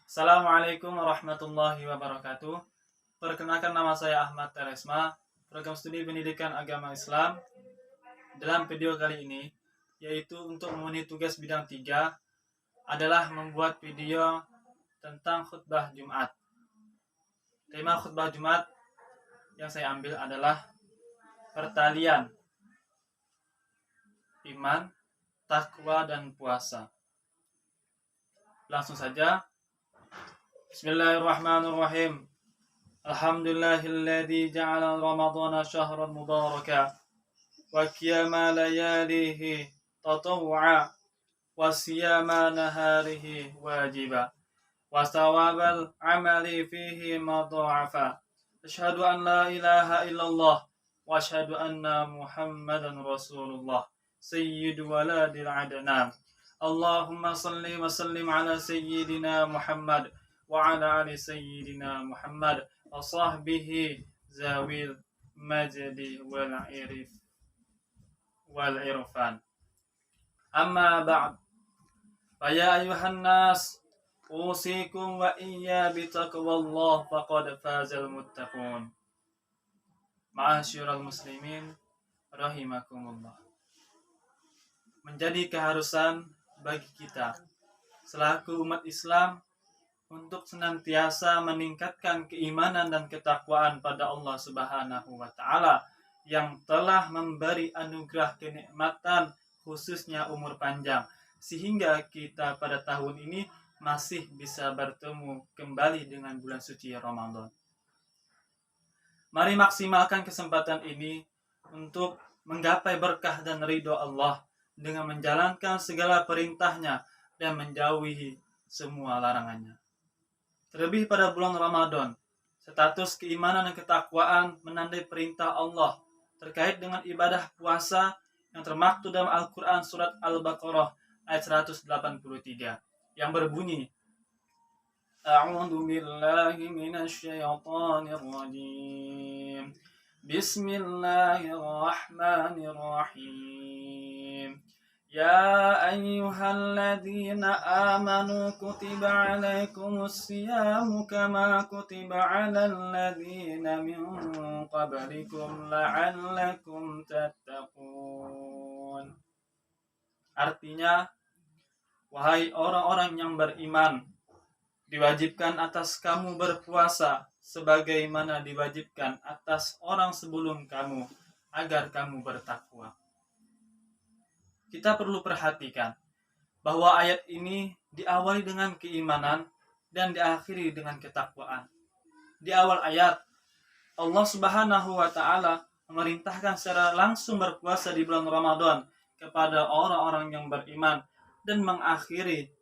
Assalamualaikum warahmatullahi wabarakatuh. Perkenalkan, nama saya Ahmad Teresma, program studi pendidikan agama Islam. Dalam video kali ini, yaitu untuk memenuhi tugas bidang 3, adalah membuat video tentang khutbah Jumat. Tema khutbah Jumat yang saya ambil adalah pertalian iman, takwa, dan puasa. Langsung saja. Bismillahirrahmanirrahim. Alhamdulillahilladzi ja'ala Ramadhana syahran mubaraka wa qiyama layalihi tatawwa wa siyama naharihi wajiba wa thawabal amali fihi madha'afa. Asyhadu an la ilaha illallah wa asyhadu anna Muhammadan Rasulullah sayyidu waladil adnan. Allahumma salli wa sallim ala sayyidina Muhammad wa ala ali sayyidina Muhammad wa sahbihi zawil majdi wal irfan. Amma ba'd. Faya ayuhan nas, usikum wa iyya bitaqwallah faqad fazal muttaqun. Ma'asyiral muslimin rahimakumullah. Menjadi keharusan bagi kita selaku umat Islam untuk senantiasa meningkatkan keimanan dan ketakwaan pada Allah Subhanahu wa Ta'ala yang telah memberi anugerah kenikmatan, khususnya umur panjang, sehingga kita pada tahun ini masih bisa bertemu kembali dengan bulan suci Ramadan. Mari maksimalkan kesempatan ini untuk menggapai berkah dan ridho Allah dengan menjalankan segala perintahnya dan menjauhi semua larangannya. Terlebih pada bulan Ramadan, status keimanan dan ketakwaan menandai perintah Allah terkait dengan ibadah puasa yang termaktub dalam Al-Quran surat Al-Baqarah ayat 183 yang berbunyi, A'udzu billahi minasy syaithanir rajim. Bismillahirrahmanirrahim. Ya ayyuhalladzina amanu kutiba alaikumus siyamu kama kutiba alal ladzina min qablikum la'allakum tattaqun. Artinya, wahai orang-orang yang beriman, diwajibkan atas kamu berpuasa sebagaimana diwajibkan atas orang sebelum kamu agar kamu bertakwa. Kita perlu perhatikan bahwa ayat ini diawali dengan keimanan dan diakhiri dengan ketakwaan. Di awal ayat, Allah Subhanahu wa Ta'ala memerintahkan secara langsung berpuasa di bulan Ramadan kepada orang-orang yang beriman, dan mengakhiri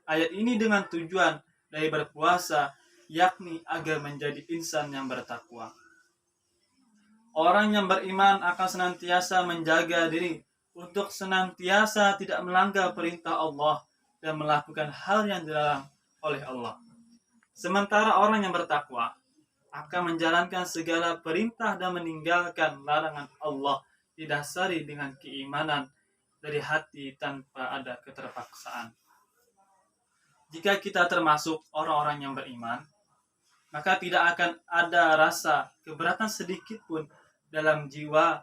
ayat ini dengan tujuan dari berpuasa, yakni agar menjadi insan yang bertakwa. Orang yang beriman akan senantiasa menjaga diri untuk senantiasa tidak melanggar perintah Allah dan melakukan hal yang dilarang oleh Allah. Sementara orang yang bertakwa akan menjalankan segala perintah dan meninggalkan larangan Allah didasari dengan keimanan dari hati tanpa ada keterpaksaan. Jika kita termasuk orang-orang yang beriman, maka tidak akan ada rasa keberatan sedikit pun dalam jiwa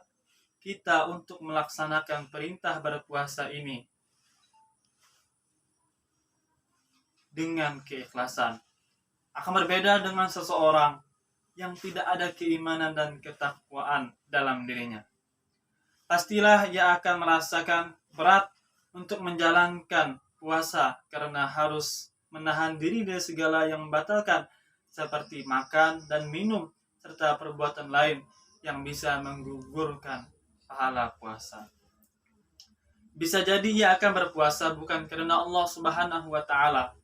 kita untuk melaksanakan perintah berpuasa ini dengan keikhlasan. Akan berbeda dengan seseorang yang tidak ada keimanan dan ketakwaan dalam dirinya. Pastilah ia akan merasakan berat untuk menjalankan puasa karena harus menahan diri dari segala yang membatalkan seperti makan dan minum serta perbuatan lain yang bisa menggugurkan pahala puasa. Bisa jadi ia akan berpuasa bukan karena Allah Subhanahu wa Ta'ala,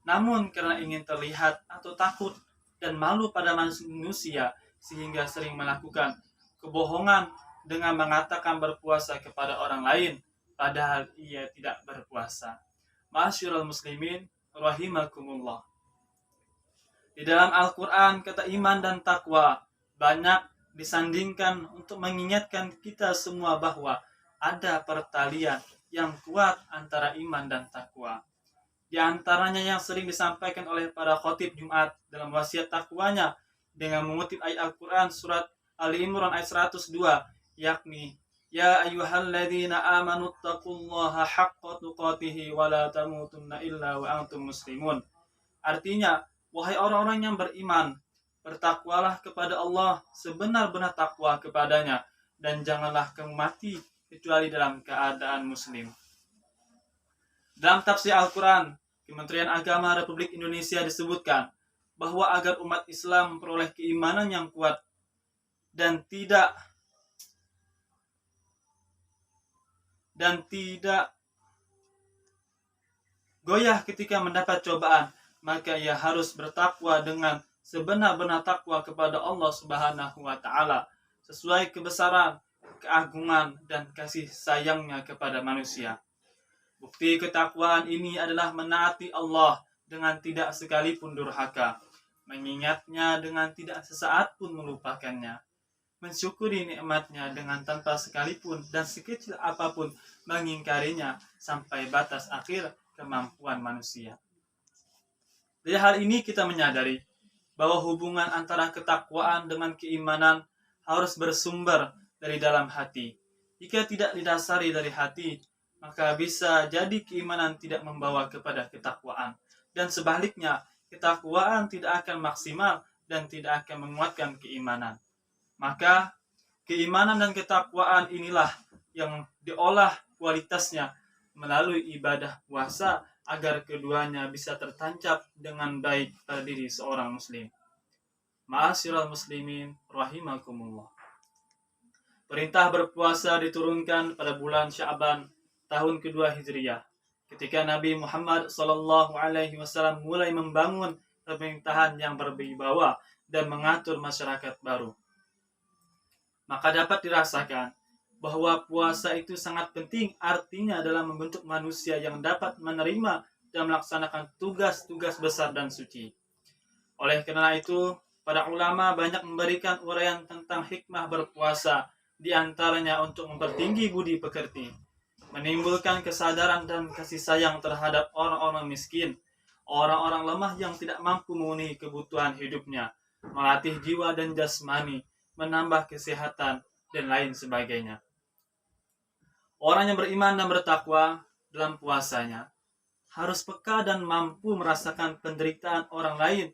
namun karena ingin terlihat atau takut dan malu pada manusia, sehingga sering melakukan kebohongan dengan mengatakan berpuasa kepada orang lain padahal ia tidak berpuasa. Ma'asyiral muslimin rahimakumullah. Di dalam Al-Quran, kata iman dan takwa banyak disandingkan untuk mengingatkan kita semua bahwa ada pertalian yang kuat antara iman dan takwa. Di antaranya yang sering disampaikan oleh para khatib Jumat dalam wasiat takwanya dengan mengutip ayat Al-Quran surat Ali Imran ayat 102, yakni Ya ayyuhalladzina amanu taqullaha haqqa tuqatih wa la tamutunna illa wa antum muslimun. Artinya, wahai orang-orang yang beriman, bertakwalah kepada Allah sebenar-benar takwa kepadanya, dan janganlah kamu mati kecuali dalam keadaan muslim. Dalam tafsir Al-Quran, Kementerian Agama Republik Indonesia disebutkan bahwa agar umat Islam memperoleh keimanan yang kuat dan tidak goyah ketika mendapat cobaan, maka ia harus bertakwa dengan sebenar-benar takwa kepada Allah Subhanahu wa taala sesuai kebesaran, keagungan dan kasih sayangnya kepada manusia. Bukti ketakwaan ini adalah menaati Allah dengan tidak sekalipun durhaka, mengingatnya dengan tidak sesaat pun melupakannya, mensyukuri nikmatnya dengan tanpa sekalipun dan sekecil apapun mengingkarinya sampai batas akhir kemampuan manusia. Dari hal ini kita menyadari bahwa hubungan antara ketakwaan dengan keimanan harus bersumber dari dalam hati. Jika tidak didasari dari hati, maka bisa jadi keimanan tidak membawa kepada ketakwaan. Dan sebaliknya, ketakwaan tidak akan maksimal dan tidak akan menguatkan keimanan. Maka keimanan dan ketakwaan inilah yang diolah kualitasnya melalui ibadah puasa agar keduanya bisa tertancap dengan baik pada diri seorang muslim. Ma'asyiral muslimin rahimakumullah. Perintah berpuasa diturunkan pada bulan Sya'ban tahun kedua Hijriyah, ketika Nabi Muhammad SAW mulai membangun pemerintahan yang berwibawa dan mengatur masyarakat baru. Maka dapat dirasakan bahwa puasa itu sangat penting, artinya dalam membentuk manusia yang dapat menerima dan melaksanakan tugas-tugas besar dan suci. Oleh karena itu, para ulama banyak memberikan uraian tentang hikmah berpuasa, di antaranya untuk mempertinggi budi pekerti, menimbulkan kesadaran dan kasih sayang terhadap orang-orang miskin, orang-orang lemah yang tidak mampu memenuhi kebutuhan hidupnya, melatih jiwa dan jasmani, menambah kesehatan, dan lain sebagainya. Orang yang beriman dan bertakwa dalam puasanya harus peka dan mampu merasakan penderitaan orang lain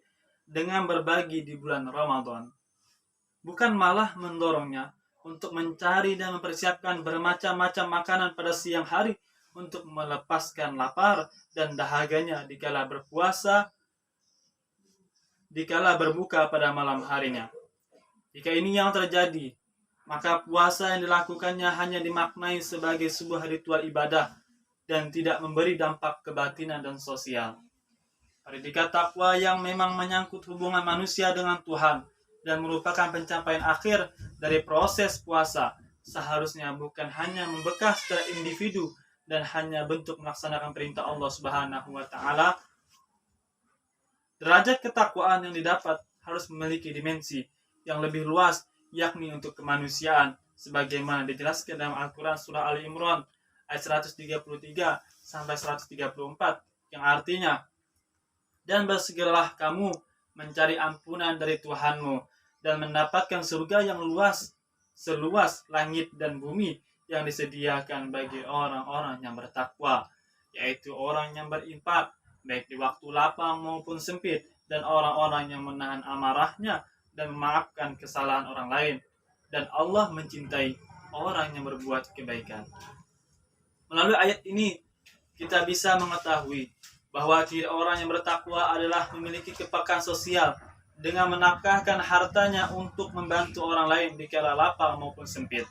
dengan berbagi di bulan Ramadan. Bukan malah mendorongnya untuk mencari dan mempersiapkan bermacam-macam makanan pada siang hari untuk melepaskan lapar dan dahaganya dikala berpuasa, dikala berbuka pada malam harinya. Jika ini yang terjadi, maka puasa yang dilakukannya hanya dimaknai sebagai sebuah ritual ibadah dan tidak memberi dampak kebatinan dan sosial. Predikat takwa yang memang menyangkut hubungan manusia dengan Tuhan dan merupakan pencapaian akhir dari proses puasa, seharusnya bukan hanya membekas secara individu dan hanya bentuk melaksanakan perintah Allah Subhanahu wa taala. Derajat ketakwaan yang didapat harus memiliki dimensi yang lebih luas, yakni untuk kemanusiaan, sebagaimana dijelaskan dalam Al-Quran surah Ali Imran ayat 133 sampai 134, yang artinya, dan bersegeralah kamu mencari ampunan dari Tuhanmu dan mendapatkan surga yang luas, seluas langit dan bumi yang disediakan bagi orang-orang yang bertakwa, yaitu orang yang berinfak baik di waktu lapang maupun sempit, dan orang-orang yang menahan amarahnya dan memaafkan kesalahan orang lain, dan Allah mencintai orang yang berbuat kebaikan. Melalui ayat ini kita bisa mengetahui bahwa ciri orang yang bertakwa adalah memiliki kepekaan sosial dengan menafkahkan hartanya untuk membantu orang lain dikala lapang maupun sempit.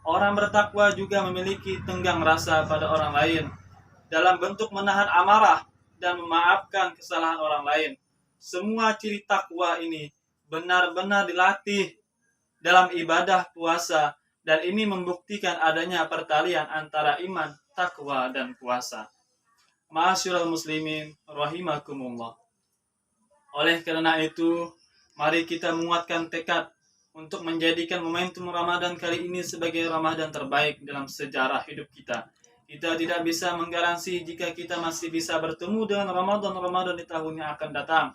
Orang bertakwa juga memiliki tenggang rasa pada orang lain dalam bentuk menahan amarah dan memaafkan kesalahan orang lain. Semua ciri takwa ini benar-benar dilatih dalam ibadah puasa, dan ini membuktikan adanya pertalian antara iman, takwa, dan puasa. Ma'asyiral muslimin rahimakumullah. Oleh karena itu, mari kita menguatkan tekad untuk menjadikan momentum Ramadan kali ini sebagai Ramadan terbaik dalam sejarah hidup kita, Kita tidak bisa menggaransi jika kita masih bisa bertemu dengan Ramadan di tahun yang akan datang.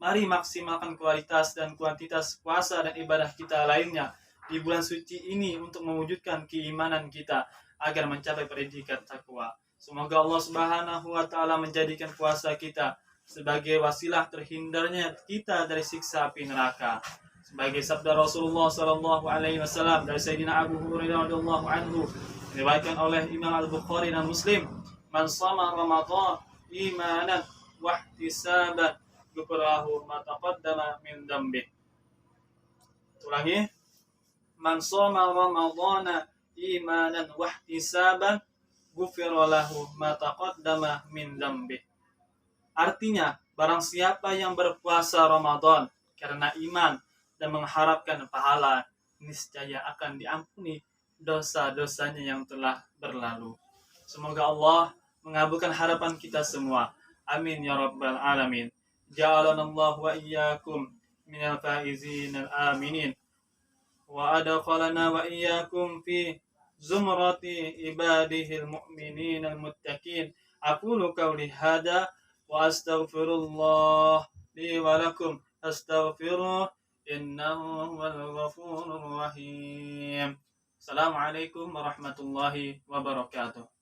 Mari maksimalkan kualitas dan kuantitas puasa dan ibadah kita lainnya di bulan suci ini untuk mewujudkan keimanan kita agar mencapai predikat takwa. Semoga Allah Subhanahu wa taala menjadikan puasa kita sebagai wasilah terhindarnya kita dari siksa api neraka. Sebagai sabda Rasulullah sallallahu alaihi wasallam dari Sayyidina Abu Hurairah radhiyallahu anhu, diriwayatkan oleh Imam Al-Bukhari dan Muslim, "Man shama Ramadan imanan wa ihtisaban, ghufrahu ma taqaddama min dzambi." Ulangi. Man shama Ramadana imanan wa ihtisaban, ghufira lahu ma taqaddama min dzambi. Artinya, barang siapa yang berpuasa Ramadan karena iman dan mengharapkan pahala, niscaya akan diampuni dosa-dosanya yang telah berlalu. Semoga Allah mengabulkan harapan kita semua. Amin ya rabbal alamin. Ja'alanallahu wa iyyakum minal faizin al-aminin. Wa adkhalana wa iyyakum fi zumrati ibadihil mu'minin al-muttaqin. Aqulu qawli hadha wa astaghfirullah li wa lakum astaghfiruh innahu huwal ghafurur rahim. Assalamualaikum warahmatullahi wabarakatuh.